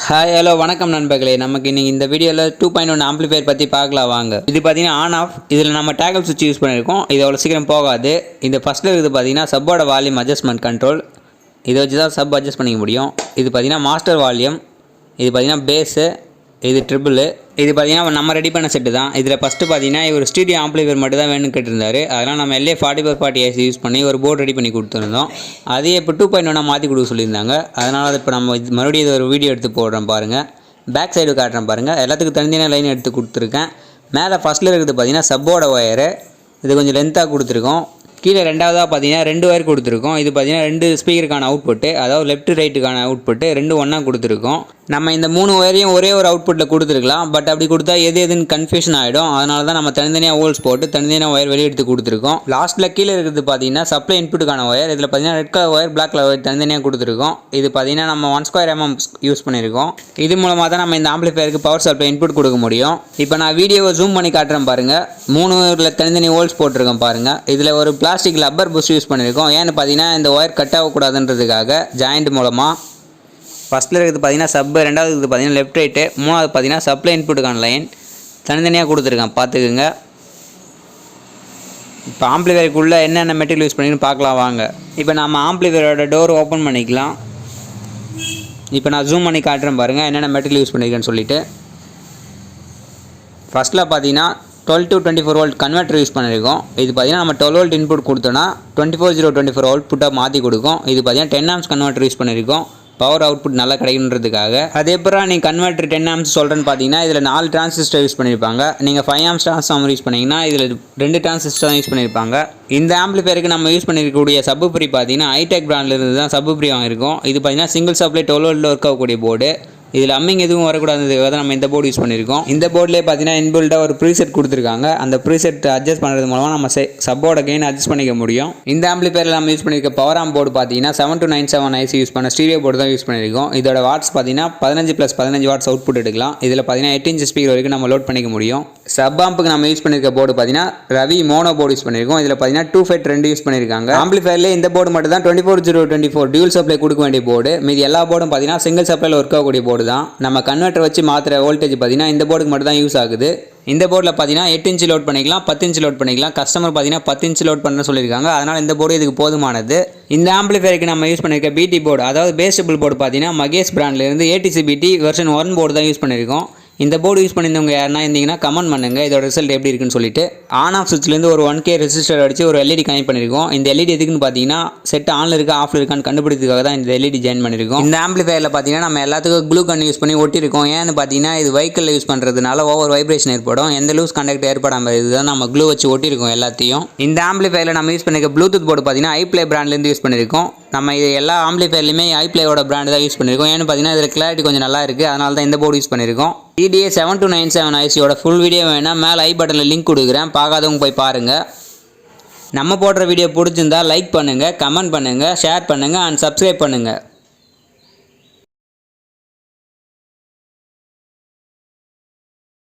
Hi hello வணக்கம் நண்பர்களே. நமக்கு இன்றைக்கி இந்த வீடியோவில் 2.1 ஆம்பிளிஃபையர் பற்றி பார்க்கலாம் வாங்க. இது பார்த்தீங்கன்னா ஆன் ஆஃப். இதில் நம்ம டேகல் சுவிட்ச் யூஸ் பண்ணியிருக்கோம். இது அவ்வளோ சீக்கிரம் போகாது. இந்த ஃபஸ்ட்டில் இருக்குது பார்த்தீங்கன்னா சப்போட வால்யூம் அட்ஜஸ்ட்மெண்ட் கண்ட்ரோல். இதை வச்சு தான் சப் அட்ஜஸ்ட் பண்ணிக்க முடியும். இது பார்த்தீங்கன்னா மாஸ்டர் வால்யூம். இது பார்த்தீங்கன்னா பேஸு. இது ட்ரிபிள். இது பார்த்தீங்கன்னா நம்ம ரெடி பண்ண செட்டு தான். இதில் ஃபஸ்ட்டு பார்த்தீங்கன்னா இவர் ஸ்டூடியோ ஆம்பிளிஃபையர் மட்டும் தான் வேணும்னு கேட்டிருந்தாரு. அதனால் நம்ம LA 4440 AC யூஸ் பண்ணி ஒரு போர்டு ரெடி பண்ணி கொடுத்துருந்தோம். அதையே இப்போ 2.1 மாற்றி கொடுக்க சொல்லியிருந்தாங்க. அதனால் அதை இப்போ நம்ம மறுபடியும் இது ஒரு வீடியோ எடுத்து போடுறோம் பாருங்கள். பேக் சைடு காட்டுறேன் பாருங்கள். எல்லாத்துக்கும் தனித்தனியாக லைன் எடுத்து கொடுத்துருக்கேன். மேலே ஃபஸ்ட்டில் இருக்குது பார்த்தீங்கன்னா சப்போட ஒயரு. இது கொஞ்சம் லென்த்தாக கொடுத்துருக்கோம். கீழே ரெண்டாவதாக பார்த்தீங்கன்னா 2 ஒயர் கொடுத்துருக்கோம். இது பார்த்தீங்கன்னா 2 ஸ்பீக்கருக்கான அவுட்புட்டு, அதாவது லெஃப்ட் ரைட்டுக்கான அவுட்புட்டு 2 ஒன்றா கொடுத்துருக்கோம். நம்ம இந்த 3 ஒயரையும் ஒரே ஒரு அவுட்புட்டில் கொடுத்துருக்கலாம். பட் அப்படி கொடுத்தா எதுன்னு கன்ஃபியூஷன் ஆகிடும். அதனால தான் நம்ம தனித்தனியாக ஹோல்ஸ் போட்டு தனித்தனியாக ஒயர் வெளியே எடுத்து கொடுத்துருக்கோம். லாஸ்ட்டில் கீழே இருக்கிறது பார்த்தீங்கன்னா சப்ளை இன்புட்டுக்கான ஒயர். இதில் பார்த்தீங்கன்னா red colour wire, black colour wire தனித்தனியாக கொடுத்துருக்கோம். இது பார்த்தீங்கன்னா நம்ம 1² mm யூஸ் பண்ணியிருக்கோம். இது மூலமாக தான் நம்ம இந்த ஆம்பிளிஃபையருக்கு பவர் சப்ளை இன்புட் கொடுக்க முடியும். இப்போ நான் வீடியோவை ஜூம் பண்ணி காட்டுறேன் பாருங்கள். 3 தனித்தனி ஹோல்ஸ் போட்டிருக்கோம் பாருங்கள். இதில் ஒரு பிளாஸ்டிக் ரப்பர் புஷ் யூஸ் பண்ணியிருக்கோம். ஏன்னு பார்த்தீங்கன்னா இந்த ஒயர் கட் ஆகக்கூடாதுன்றதுக்காக ஜாயிண்ட் மூலமாக. ஃபஸ்ட்டில் இருக்குது பார்த்தீங்கன்னா சப்பு, ரெண்டாவது இருக்குது பார்த்தீங்கன்னா லெஃப்ட் ரைட்டு, மூணாவது பார்த்தீங்கன்னா சப்ளை இன்புட்டுக்கான லைன் தனித்தனியாக கொடுத்துருக்கேன் பார்த்துக்குங்க. இப்போ ஆம்பிளிஃபையருக்குள்ளே என்னென்ன மெட்டீரியல் யூஸ் பண்ணின்னு பார்க்கலாம் வாங்க. இப்போ நம்ம ஆம்பிளிஃபையரோட டோர் ஓப்பன் பண்ணிக்கலாம். இப்போ நான் ஜூம் பண்ணி காட்டுறேன் பாருங்கள் என்னென்ன மெட்டீரியல் யூஸ் பண்ணியிருக்கேன்னு சொல்லிவிட்டு. ஃபஸ்ட்டில் பார்த்தீங்கன்னா 12 to 24 வோல்ட் கன்வெர்ட்டர் யூஸ் பண்ணியிருக்கோம். இது பார்த்தீங்கன்னா நம்ம 12 வோல்ட் இன்புட் கொடுத்தோன்னா 24024 அவுட்புட்டாக மாற்றி கொடுக்கும். இது பார்த்தீங்கன்னா 10 amps கன்வெர்ட்டர் யூஸ் பண்ணியிருக்கோம். பவர் அவுட்புட் நல்லா கிடைக்குன்றதுக்காக. அதே போல் நீங்கள் கன்வெர்ட்டர் 10 amps சொல்கிறேன்னு பார்த்தீங்கன்னா இதில் 4 டிரான்சிஸ்டர் யூஸ் பண்ணியிருப்பாங்க. நீங்கள் 5 amps டிரான்ஸ்ஃபார்மர் யூஸ் பண்ணிங்கன்னா இதில் 2 டிரான்சிஸ்டர் தான் யூஸ் பண்ணியிருப்பாங்க. இந்த ஆம்பிளிஃபையருக்கு நம்ம யூஸ் பண்ணியிருக்கக்கூடிய சப்புப்ரி பார்த்தீங்கன்னா ஐடெக் பிராண்ட்லேருந்து தான் சப்புப்ரி வாங்கியிருக்கோம். இது பார்த்தீங்கன்னா சிங்கிள் சப்ளை 12 வோல்ட்டில் ஒர்க் ஆகக்கூடிய போர்டு. இதில் அம்மிங் எதுவும் வரக்கூடாதுன்றதுக்காக தான் நம்ம இந்த போர்டு யூஸ் பண்ணியிருக்கோம். இந்த போர்ட்லேயே பார்த்தீங்கன்னா இன்பில்டாக ஒரு ப்ரீசெட் கொடுத்துருக்காங்க. அந்த ப்ரீசெட் அட்ஜஸ்ட் பண்ணுறது மூலமாக நம்ம சப்போட கெயின் அட்ஜஸ்ட் பண்ணிக்க முடியும். இந்த ஆம்பிளிஃபையரில் நம்ம யூஸ் பண்ணியிருக்க பவர் ஆம்ப் போர்டு பார்த்தீங்கன்னா 7297 IC யூஸ் பண்ண ஸ்டீரியோ போர்டு தான் யூஸ் பண்ணியிருக்கோம். இதோட வாட்ஸ் பார்த்தீங்கன்னா 15+15 வாட்ஸ் அவுட்புட் எடுக்கலாம். இதில் பார்த்தீங்கன்னா 8 inch ஸ்பீக்கர் வரைக்கும் நம்ம லோட் பண்ணிக்க முடியும். சப் ஆம்புக்கு நம்ம யூஸ் பண்ணியிருக்க போர்டு பார்த்தீங்கன்னா ரவி மோனோ போர்டு யூஸ் பண்ணியிருக்கோம். இதில் பார்த்தீங்கன்னா 2 FET 2 யூஸ் பண்ணியிருக்காங்க. ஆம்பிளிஃபையர்லேயே இந்த போர்டு மட்டும் தான் 24024 டியூல் சப்ளை கொடுக்க வேண்டிய போர்டு. மீதி எல்லா போர்டும் பார்த்தீங்கன்னா சிங்கிள் சப்ளையில் ஒர்க் ஆகக்கூடிய போர்டு தான். நம்ம கன்வெர்ட்டர் வச்சு மாத்திர வோல்டேஜ் பார்த்தீங்கன்னா இந்த போர்டுக்கு மட்டும் தான் யூஸ் ஆகுது. இந்த போர்டில் பார்த்தீங்கன்னா 8 inch லோட் பண்ணிக்கலாம், 10 inch லோட் பண்ணிக்கலாம். கஸ்டமர் பார்த்தீங்கன்னா 10 inch லோட் பண்ண சொல்லியிருக்காங்க. அதனால் இந்த போர்டு இதுக்கு போதுமானது. இந்த ஆம்பிளிஃபையருக்கு நம்ம யூஸ் பண்ணியிருக்க பிடி போர்டு, அதாவது பேஸ்டபிள் போர்டு பார்த்தீங்கன்னா மகேஷ் பிராண்ட்லேருந்து ATC BT வெர்ஷன் 1 போர்டு தான் யூஸ் பண்ணியிருக்கோம். இந்த போர்டு யூஸ் பண்ணியிருந்தவங்க யாருன்னா இருந்தீங்கன்னா கமெண்ட் பண்ணுங்கள் இதோட ரிசல்ட் எப்படி இருக்குன்னு சொல்லிட்டு. ஆன் ஆஃப் சுவிட்ச்லேருந்து ஒரு 1K ரெசிஸ்டர் அடித்து ஒரு LED கனெக்ட் பண்ணியிருக்கோம். இந்த LED எதுக்குன்னு பார்த்தீங்கன்னா செட் ஆனில் இருக்கா ஆஃப்ல இருக்கான்னு கண்டுபிடிக்கிறதுக்காக தான் இந்த LED ஜாயின் பண்ணியிருக்கோம். இந்த ஆம்பிளிஃபையரில் பார்த்தீங்கன்னா நம்ம எல்லாத்துக்கும் க்ளூ கன் யூஸ் பண்ணி ஒட்டியிருக்கோம். ஏன்னு பார்த்தீங்கன்னா இது வெஹிக்கிளில் யூஸ் பண்ணுறதுனால ஓவர் வைப்ரேஷன் ஏற்படும். எந்த லூஸ் கண்டக்ட் ஏற்படாமல் இதுதான் நம்ம க்ளூ வச்சு ஒட்டியிருக்கோம் எல்லாத்தையும். இந்த ஆம்பிளிஃபையரில் நம்ம யூஸ் பண்ணியிருக்க ப்ளூடூத் போர்டு பார்த்தீங்கன்னா ஐப்ளே பிராண்ட்லேருந்து யூஸ் பண்ணியிருக்கோம். நம்ம இது எல்லா ஆம்பிளிஃபையர்லையுமே ஐப்ளேயோட பிராண்டு தான் யூஸ் பண்ணியிருக்கோம். ஏன்னு பார்த்தீங்கன்னா இதில் கிளாரிட்டி கொஞ்சம் நல்லா இருக்குது. அதனால தான் இந்த போர்டு யூஸ் பண்ணியிருக்கோம். TDA 7297 ICயோட ஃபுல் வீடியோ வேணால் மேலே ஐ பட்டனில் லிங்க் கொடுக்குறேன், பார்க்காதவங்க போய் பாருங்கள். நம்ம போடுற வீடியோ பிடிச்சிருந்தா லைக் பண்ணுங்கள், கமெண்ட் பண்ணுங்கள், ஷேர் பண்ணுங்கள் அண்ட் சப்ஸ்கிரைப் பண்ணுங்கள்.